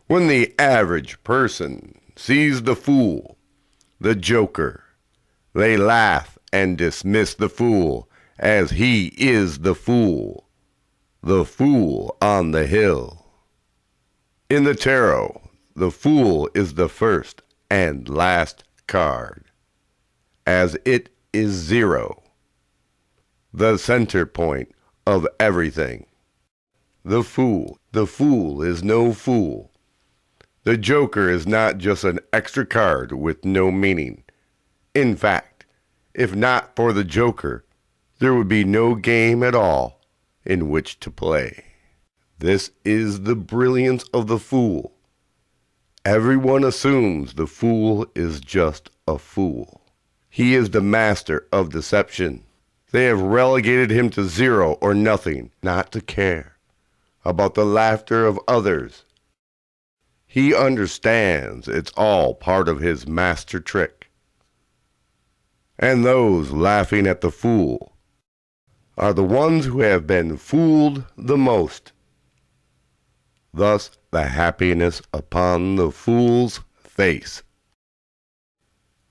When the average person sees the fool, the joker, they laugh and dismiss the fool as he is the fool on the hill. In the tarot, the fool is the first and last card, as it is zero, the center point of everything. The fool is no fool. The joker is not just an extra card with no meaning. In fact, if not for the joker, there would be no game at all in which to play. This is the brilliance of the fool. Everyone assumes the fool is just a fool. He is the master of deception. They have relegated him to zero or nothing, not to care about the laughter of others. He understands it's all part of his master trick. And those laughing at the fool are the ones who have been fooled the most. Thus the happiness upon the fool's face.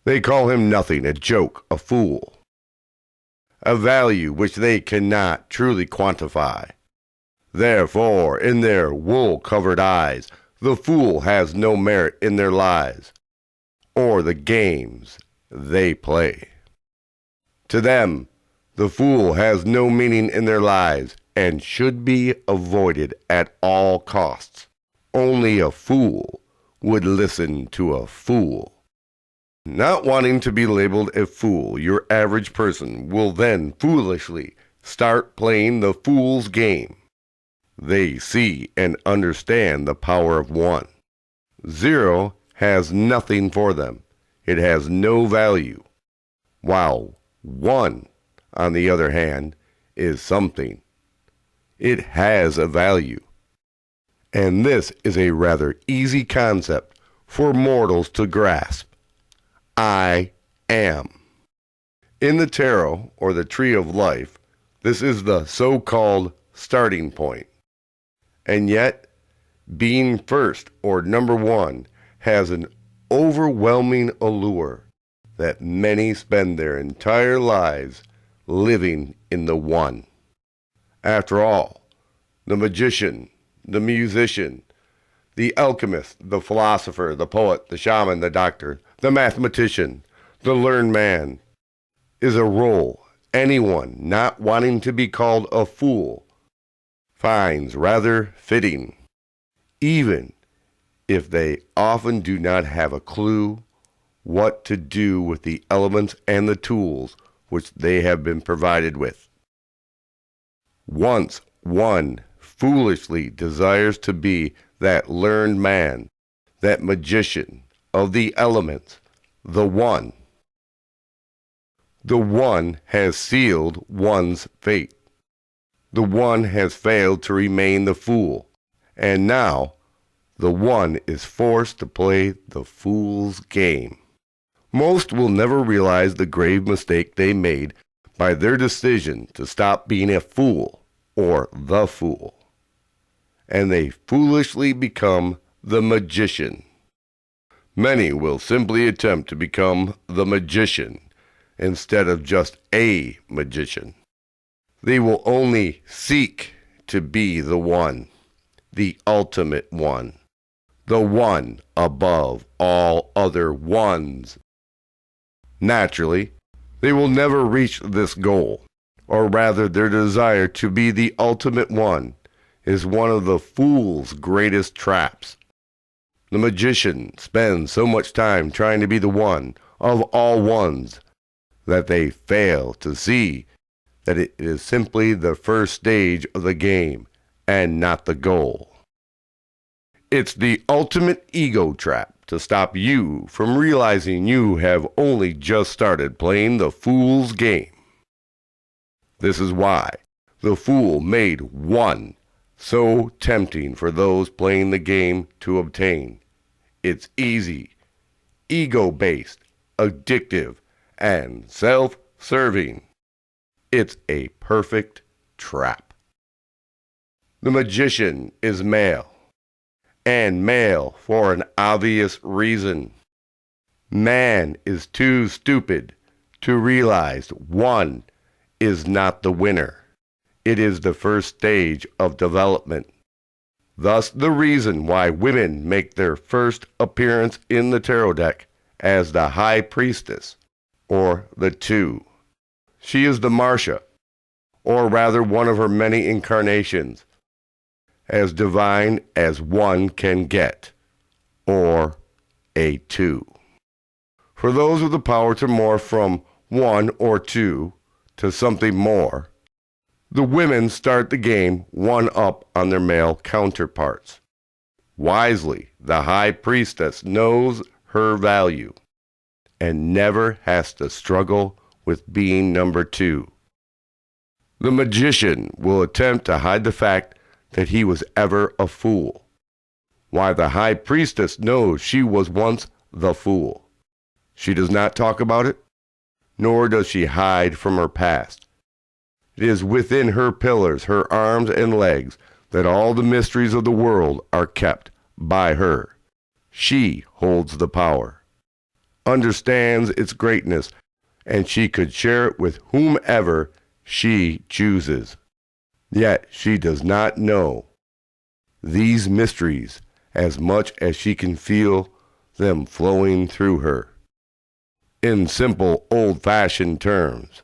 They call him nothing, a joke, a fool, a value which they cannot truly quantify. Therefore, in their wool-covered eyes, the fool has no merit in their lives, or the games they play. To them, the fool has no meaning in their lives and should be avoided at all costs. Only a fool would listen to a fool. Not wanting to be labeled a fool, your average person will then foolishly start playing the fool's game. They see and understand the power of one. Zero has nothing for them. It has no value. While one, on the other hand, is something. It has a value. And this is a rather easy concept for mortals to grasp. I am. In the tarot, or the tree of life, this is the so-called starting point. And yet, being first, or number one, has an overwhelming allure that many spend their entire lives living in the one. After all, the magician, the musician, the alchemist, the philosopher, the poet, the shaman, the doctor, the mathematician, the learned man, is a role anyone not wanting to be called a fool finds rather fitting, even if they often do not have a clue what to do with the elements and the tools which they have been provided with. Once one foolishly desires to be that learned man, that magician of the elements, the one. The one has sealed one's fate. The one has failed to remain the fool, and now the one is forced to play the fool's game. Most will never realize the grave mistake they made by their decision to stop being a fool or the fool, and they foolishly become the magician. Many will simply attempt to become the magician instead of just a magician. They will only seek to be the one, the ultimate one, the one above all other ones. Naturally, they will never reach this goal, or rather their desire to be the ultimate one is one of the fool's greatest traps. The magician spends so much time trying to be the one of all ones that they fail to see that it is simply the first stage of the game and not the goal. It's the ultimate ego trap to stop you from realizing you have only just started playing the fool's game. This is why the fool made one so tempting for those playing the game to obtain. It's easy, ego-based, addictive, and self-serving. It's a perfect trap. The magician is male, and male for an obvious reason. Man is too stupid to realize one is not the winner. It is the first stage of development. Thus the reason why women make their first appearance in the tarot deck as the High Priestess, or the Two. She is the Marcia, or rather one of her many incarnations, as divine as one can get, or a two. For those with the power to morph from one or two to something more, the women start the game one up on their male counterparts. Wisely, the High Priestess knows her value and never has to struggle with being number two. The Magician will attempt to hide the fact that he was ever a fool, while the High Priestess knows she was once the fool. She does not talk about it, nor does she hide from her past. It is within her pillars, her arms and legs, that all the mysteries of the world are kept by her. She holds the power, understands its greatness, and she could share it with whomever she chooses. Yet she does not know these mysteries as much as she can feel them flowing through her. In simple, old-fashioned terms,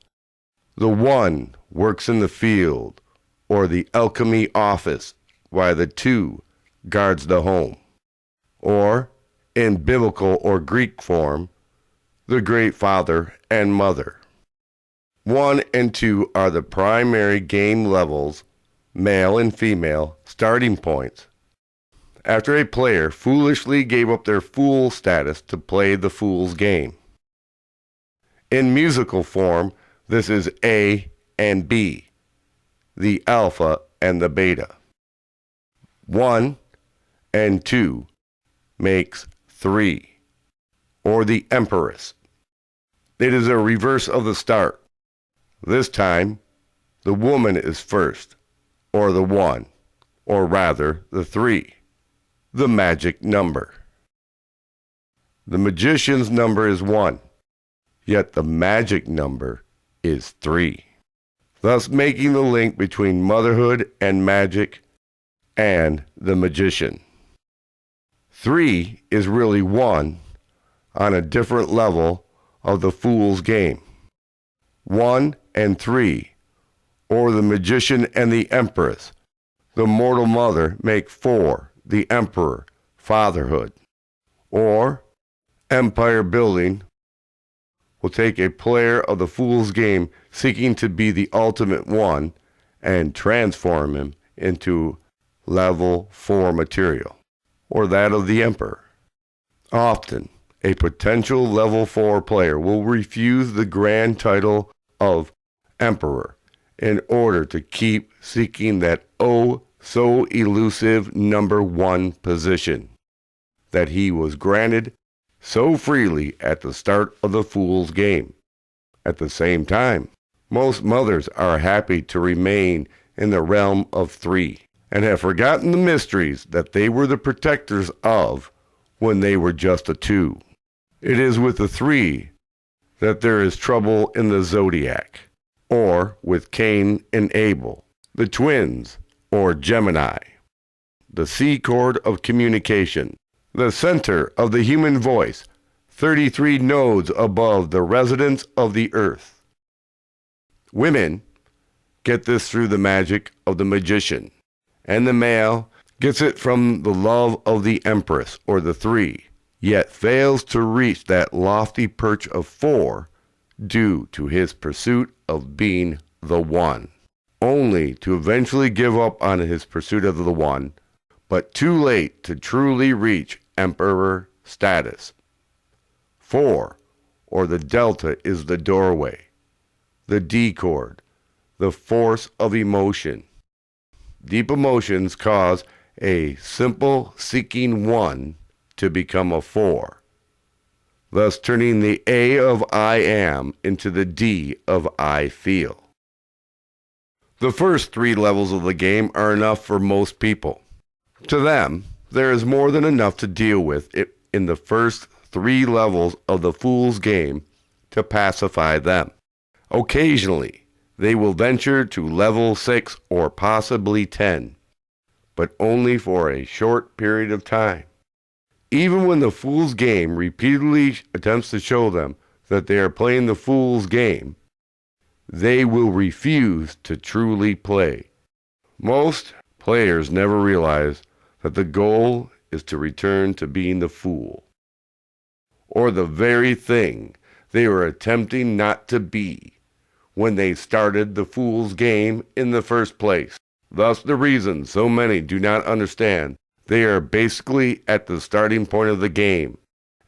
the one works in the field or the alchemy office, while the two guards the home. Or, in biblical or Greek form, the great father and mother. 1 and 2 are the primary game levels, male and female, starting points. After a player foolishly gave up their fool status to play the fool's game. In musical form, this is A and B, the alpha and the beta. 1 and 2 makes 3, or the Empress. It is a reverse of the start. This time, the woman is first, or the 1, or rather the 3, the magic number. The magician's number is 1, yet the magic number is 3, thus making the link between motherhood and magic and the magician. 3 is really 1 on a different level of the fool's game. 1 and 3, or the magician and the empress, the mortal mother, make 4, the emperor, fatherhood. Or empire building will take a player of the fool's game seeking to be the ultimate one and transform him into level 4 material, or that of the emperor. Often, a potential level 4 player will refuse the grand title of emperor in order to keep seeking that so elusive number 1 position that he was granted so freely at the start of the fool's game. At the same time, most mothers are happy to remain in the realm of 3 and have forgotten the mysteries that they were the protectors of when they were just a 2. It is with the 3 that there is trouble in the zodiac, or with Cain and Abel, the twins, or Gemini, the C chord of communication, the center of the human voice, 33 nodes above the residents of the earth. Women get this through the magic of the magician, and the male gets it from the love of the empress, or the 3, yet fails to reach that lofty perch of 4 due to his pursuit of being the 1, only to eventually give up on his pursuit of the 1, but too late to truly reach emperor status. 4, or the delta, is the doorway, the D chord, the force of emotion. Deep emotions cause a simple seeking 1 to become a 4, thus turning the A of I am into the D of I feel. The first 3 levels of the game are enough for most people. To them, there is more than enough to deal with it in the first 3 levels of the Fool's game to pacify them. Occasionally, they will venture to level 6 or possibly 10, but only for a short period of time. Even when the Fool's game repeatedly attempts to show them that they are playing the Fool's game, they will refuse to truly play. Most players never realize that the goal is to return to being the fool, or the very thing they were attempting not to be when they started the Fool's game in the first place. Thus the reason so many do not understand they are basically at the starting point of the game,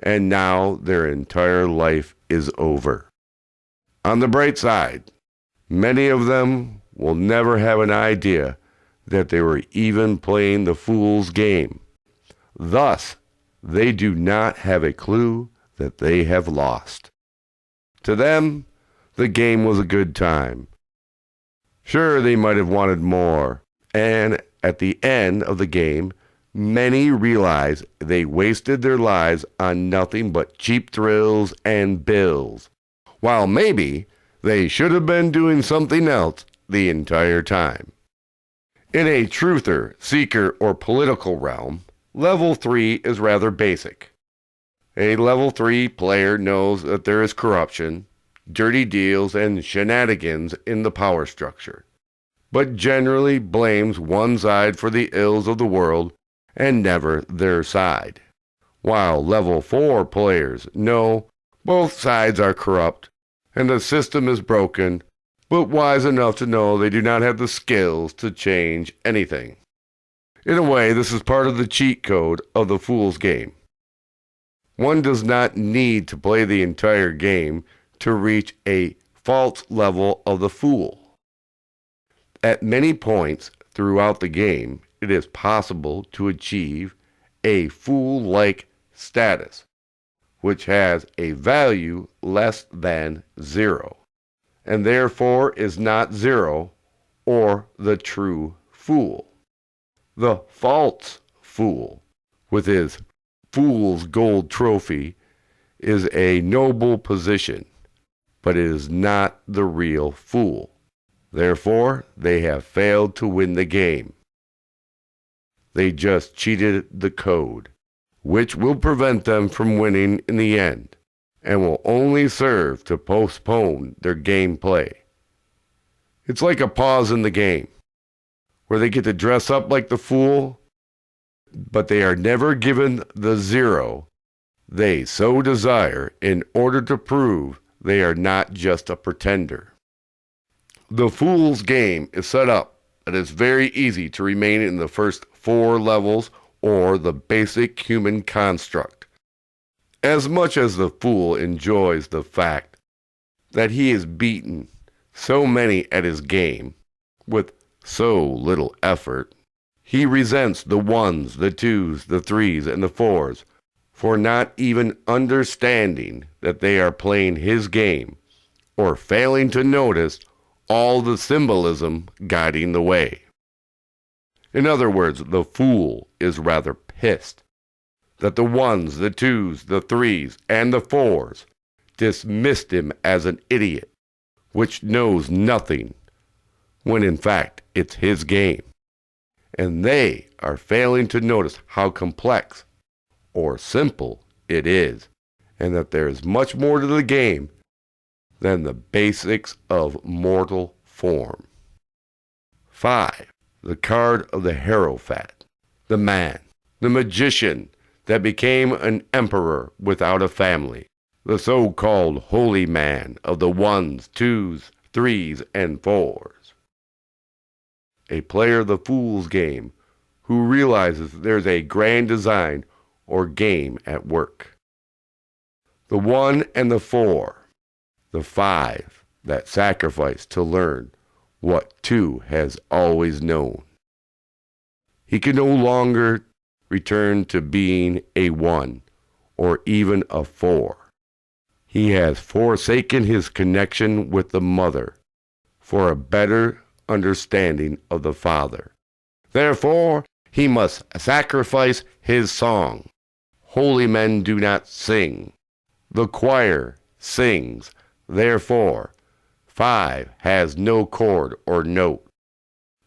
and now their entire life is over. On the bright side, many of them will never have an idea that they were even playing the Fool's game. Thus, they do not have a clue that they have lost. To them, the game was a good time. Sure, they might have wanted more, and at the end of the game, many realize they wasted their lives on nothing but cheap thrills and bills, while maybe they should have been doing something else the entire time. In a truther, seeker, or political realm, level 3 is rather basic. A level 3 player knows that there is corruption, dirty deals, and shenanigans in the power structure, but generally blames one side for the ills of the world and never their side, while level 4 players know both sides are corrupt and the system is broken, but wise enough to know they do not have the skills to change anything. In a way, this is part of the cheat code of the Fool's game. One does not need to play the entire game to reach a false level of the Fool. At many points throughout the game, it is possible to achieve a Fool-like status, which has a value less than 0, and therefore is not 0 or the true Fool. The false Fool, with his Fool's Gold Trophy, is a noble position, but it is not the real Fool. Therefore, they have failed to win the game. They just cheated the code, which will prevent them from winning in the end, and will only serve to postpone their gameplay. It's like a pause in the game, where they get to dress up like the Fool, but they are never given the 0 they so desire in order to prove they are not just a pretender. The Fool's game is set up that it's very easy to remain in the first 4 levels or the basic human construct. As much as the Fool enjoys the fact that he has beaten so many at his game with so little effort, he resents the 1s, the 2s, the 3s, and the 4s for not even understanding that they are playing his game or failing to notice all the symbolism guiding the way. In other words, the Fool is rather pissed that the 1s, the 2s, the 3s, and the 4s dismissed him as an idiot, which knows nothing, when in fact it's his game. And they are failing to notice how complex or simple it is, and that there is much more to the game than the basics of mortal form. 5. The card of the Hierophant, the man, the magician that became an emperor without a family, the so-called holy man of the 1s, 2s, 3s, and 4s. A player of the Fool's game who realizes there's a grand design or game at work. The 1 and the 4, the 5 that sacrifice to learn what 2 has always known. He can no longer return to being a 1 or even a 4. He has forsaken his connection with the mother for a better understanding of the father. Therefore, he must sacrifice his song. Holy men do not sing. The choir sings. Therefore, 5 has no chord or note.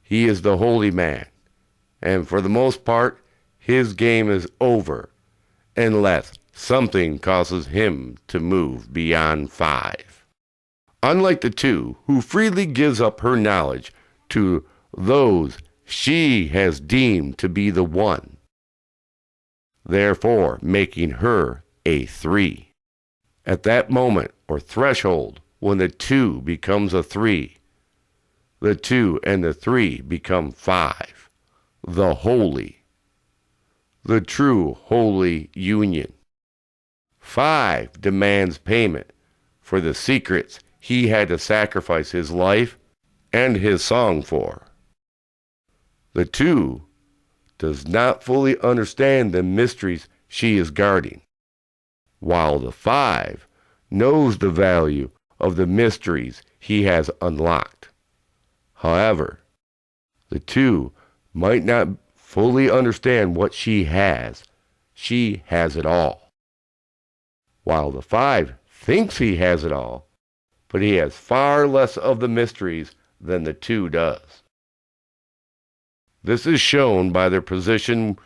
He is the holy man, and for the most part, his game is over, unless something causes him to move beyond 5. Unlike the 2, who freely gives up her knowledge to those she has deemed to be the 1, therefore making her a 3. At that moment or threshold, when the 2 becomes a 3, the 2 and the 3 become 5, the holy, the true holy union. 5 demands payment for the secrets he had to sacrifice his life and his song for. The 2 does not fully understand the mysteries she is guarding, while the 5 knows the value of the mysteries he has unlocked. However, the 2 might not fully understand what she has. She has it all. While the 5 thinks he has it all, but he has far less of the mysteries than the 2 does. This is shown by their position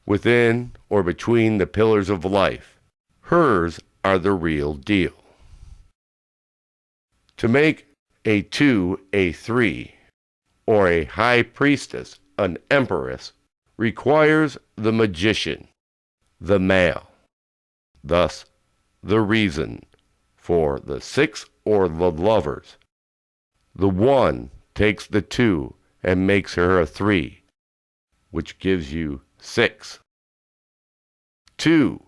within or between the pillars of life. Hers are the real deal. To make a 2 a 3, or a high priestess an empress, requires the magician, the male. Thus, the reason for the 6 or the lovers. The 1 takes the 2 and makes her a 3, which gives you 6. 2,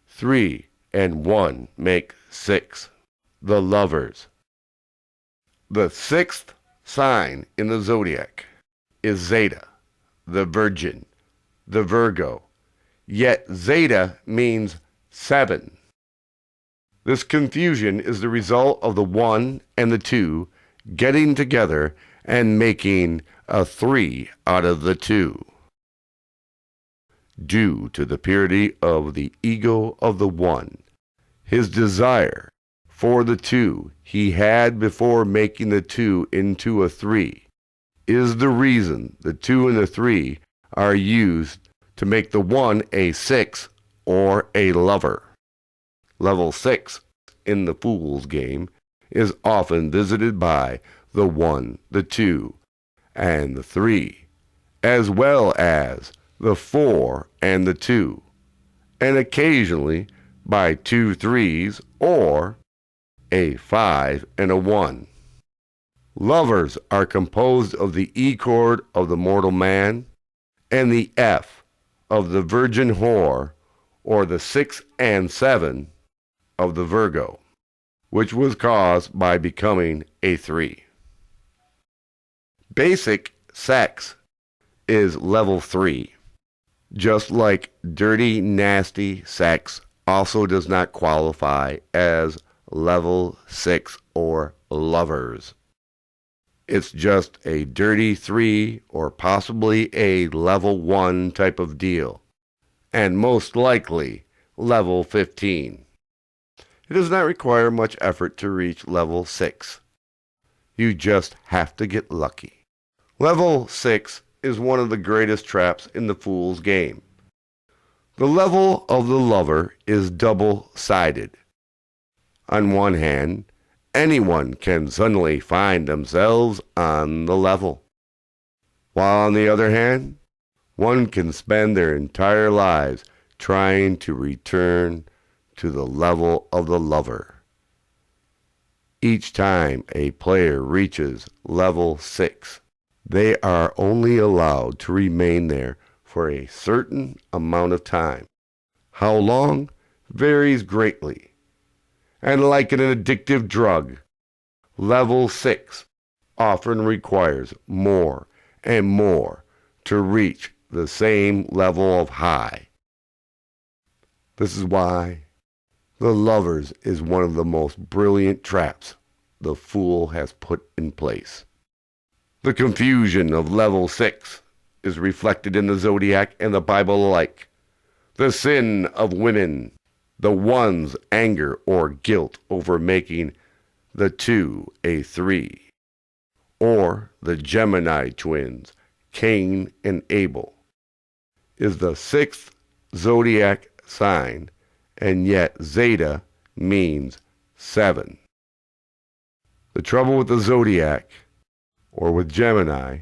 3, and 1 make 6, the lovers. The 6th sign in the zodiac is Zeta, the Virgin, the Virgo, yet Zeta means 7. This confusion is the result of the 1 and the 2 getting together and making a 3 out of the 2. Due to the purity of the ego of the 1, his desire for the 2 he had before making the 2 into a 3 is the reason the 2 and the 3 are used to make the 1 a 6 or a lover. Level 6 in the Fool's game is often visited by the 1, the 2, and the 3, as well as the 4 and the 2, and occasionally by 2 3s or a 5 and a 1. Lovers are composed of the E chord of the mortal man and the F of the virgin whore, or the 6 and 7 of the Virgo, which was caused by becoming a 3. Basic sex is level 3. Just like dirty, nasty sex also does not qualify as level 6 or lovers. It's just a dirty 3 or possibly a level 1 type of deal, and most likely level 15. It does not require much effort to reach level 6. You just have to get lucky. Level 6 is one of the greatest traps in the Fool's game. The level of the lover is double-sided. On one hand, anyone can suddenly find themselves on the level, while on the other hand, one can spend their entire lives trying to return to the level of the lover. Each time a player reaches level 6, they are only allowed to remain there for a certain amount of time. How long varies greatly. And like an addictive drug, level 6 often requires more and more to reach the same level of high. This is why the lovers is one of the most brilliant traps the Fool has put in place. The confusion of level 6 is reflected in the zodiac and the Bible alike. The sin of women, the one's anger or guilt over making the two a three, or the Gemini twins, Cain and Abel, is the sixth zodiac sign, and yet Zeta means 7. The trouble with the zodiac, or with Gemini,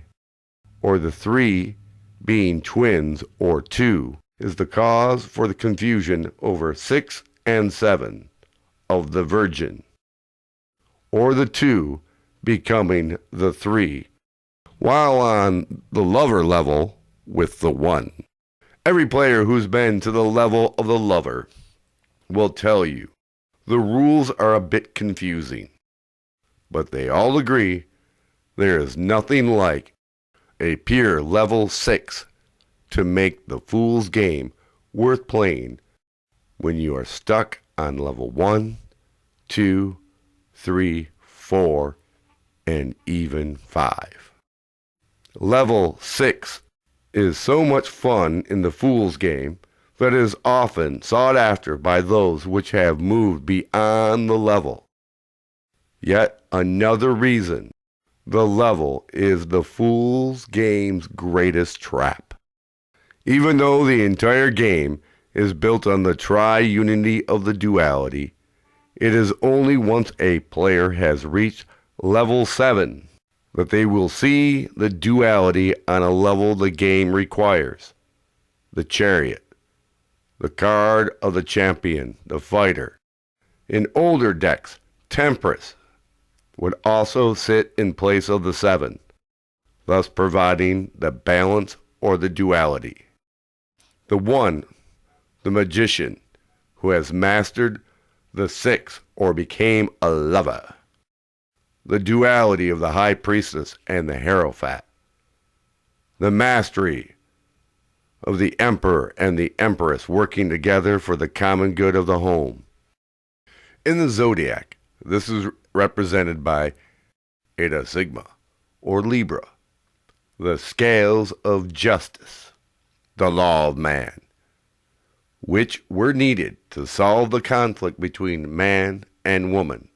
or the 3 being twins or 2, is the cause for the confusion over 6 and 7 of the Virgin, or the 2 becoming the 3, while on the lover level with the 1. Every player who's been to the level of the lover will tell you the rules are a bit confusing, but they all agree there is nothing like a pure level 6 to make the fool's game worth playing when you are stuck on level 1, 2, 3, 4, and even 5. Level 6 is so much fun in the fool's game that it is often sought after by those which have moved beyond the level. Yet another reason the level is the fool's game's greatest trap. Even though the entire game is built on the tri-unity of the duality, it is only once a player has reached level 7 that they will see the duality on a level the game requires. The Chariot, the card of the champion, the fighter. In older decks, Temperance would also sit in place of the 7, thus providing the balance or the duality. The 1, the Magician, who has mastered the 6 or became a lover. The duality of the High Priestess and the Hierophant. The mastery of the Emperor and the Empress working together for the common good of the home. In the zodiac, this is represented by Eta Sigma, or Libra, the scales of justice, the law of man, which were needed to solve the conflict between man and woman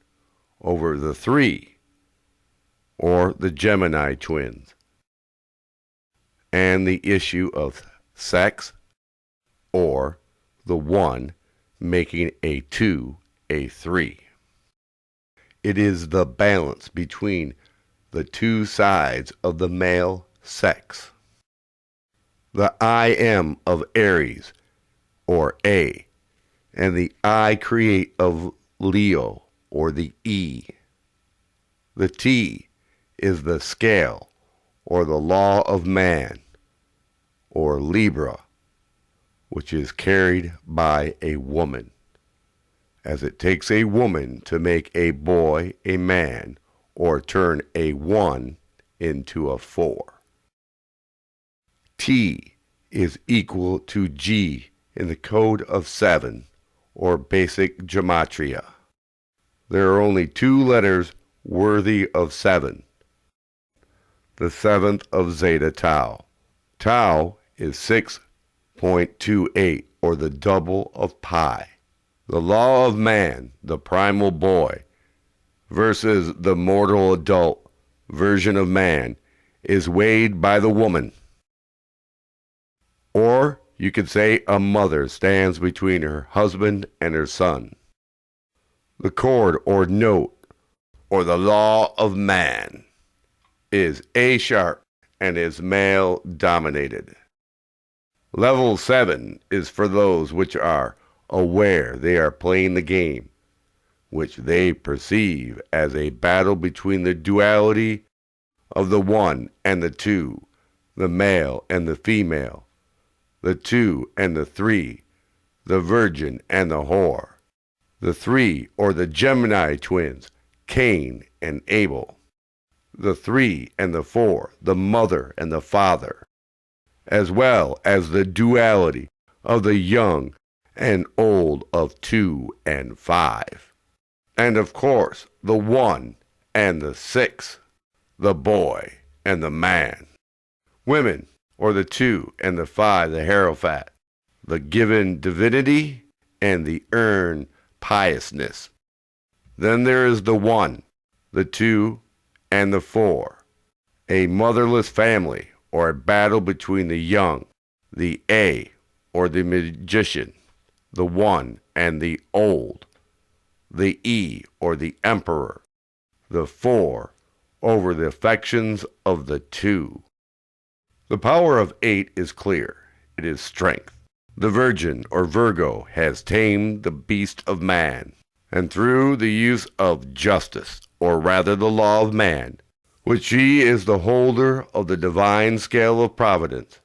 over the 3, or the Gemini twins, and the issue of sex, or the 1 making a 2 a 3. It is the balance between the two sides of the male sex. The I am of Aries, or A, and the I create of Leo, or the E. The T is the scale, or the law of man, or Libra, which is carried by a woman, as it takes a woman to make a boy a man, or turn a 1 into a 4. T is equal to G in the code of 7, or basic gematria. There are only 2 letters worthy of 7. The 7th of Zeta Tau. Tau is 6.28, or the double of pi. The law of man, the primal boy, versus the mortal adult version of man, is weighed by the woman. Or you could say a mother stands between her husband and her son. The chord or note, or the law of man, is A sharp and is male dominated. Level 7 is for those which are aware they are playing the game, which they perceive as a battle between the duality of the 1 and the 2, the male and the female, the 2 and the 3, the virgin and the whore, the 3 or the Gemini twins, Cain and Abel, the 3 and the 4, the mother and the father, as well as the duality of the young and old of 2 and 5. And of course, the 1 and the 6, the boy and the man. Women or the 2 and the 5, the Hierophant, the given divinity, and the earned piousness. Then there is the 1, the 2, and the 4, a motherless family, or a battle between the young, the A, or the magician, the 1 and the old, the E, or the emperor, the 4, over the affections of the 2. The power of 8 is clear. It is strength. The Virgin, or Virgo, has tamed the beast of man, and through the use of justice, or rather the law of man, which she is the holder of the divine scale of providence,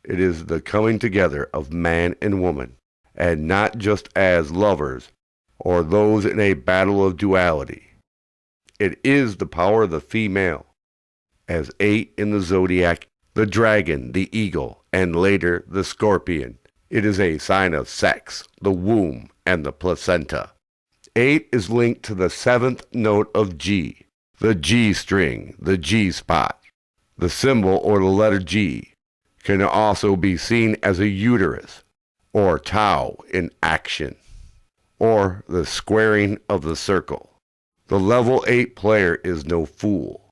it is the coming together of man and woman, and not just as lovers, or those in a battle of duality. It is the power of the female, as 8 in the zodiac, the dragon, the eagle, and later the scorpion. It is a sign of sex, the womb, and the placenta. 8 is linked to the 7th note of G, the G string, the G spot. The symbol, or the letter G, can also be seen as a uterus, or Tau in action, or the squaring of the circle. The level 8 player is no fool.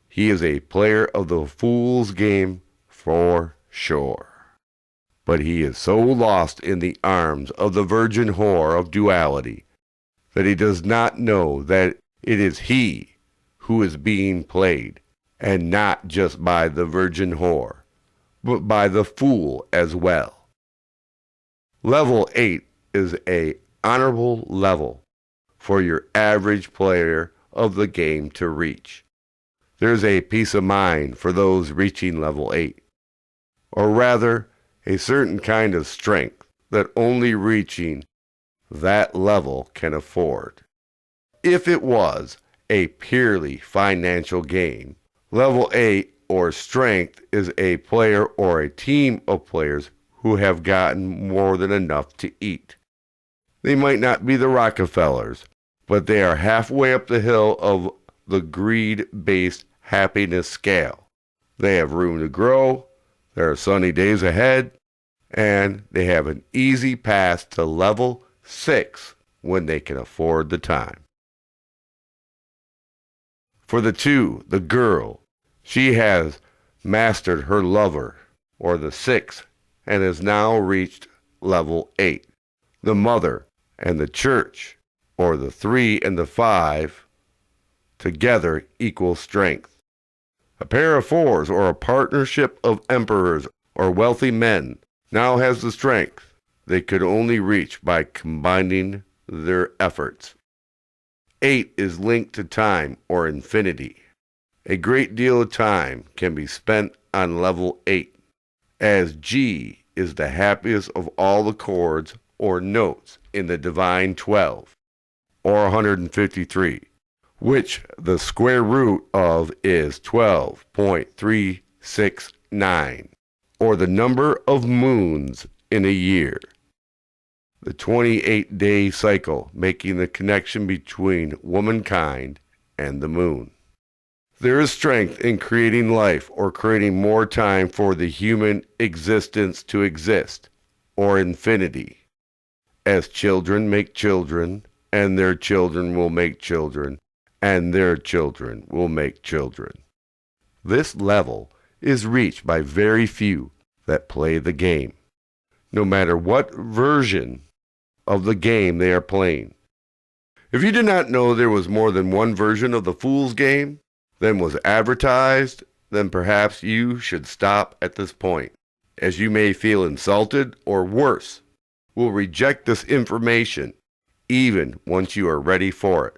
He is a player of the fool's game for sure. But he is so lost in the arms of the virgin whore of duality that he does not know that it is he who is being played, and not just by the virgin whore, but by the fool as well. Level 8 is a honorable level for your average player of the game to reach. There's a peace of mind for those reaching level 8, or rather, a certain kind of strength that only reaching that level can afford. If it was a purely financial game, level 8 or strength is a player or a team of players who have gotten more than enough to eat. They might not be the Rockefellers, but they are halfway up the hill of the greed-based happiness scale. They have room to grow, there are sunny days ahead, and they have an easy path to level 6 when they can afford the time. For the 2, the girl, she has mastered her lover, or the 6, and has now reached level 8. The mother and the church, or the 3 and the 5, together equal strength. A pair of 4s, or a partnership of emperors or wealthy men, now has the strength they could only reach by combining their efforts. 8 is linked to time, or infinity. A great deal of time can be spent on level 8, as G is the happiest of all the chords or notes in the divine 12, or 153, which the square root of is 12.369, or the number of moons in a year. The 28-day cycle making the connection between womankind and the moon. There is strength in creating life, or creating more time for the human existence to exist, or infinity. As children make children, and their children will make children, and their children will make children. This level is reached by very few that play the game, no matter what version of the game they are playing. If you did not know there was more than one version of the Fool's Game than was advertised, then perhaps you should stop at this point, as you may feel insulted, or worse, will reject this information even once you are ready for it.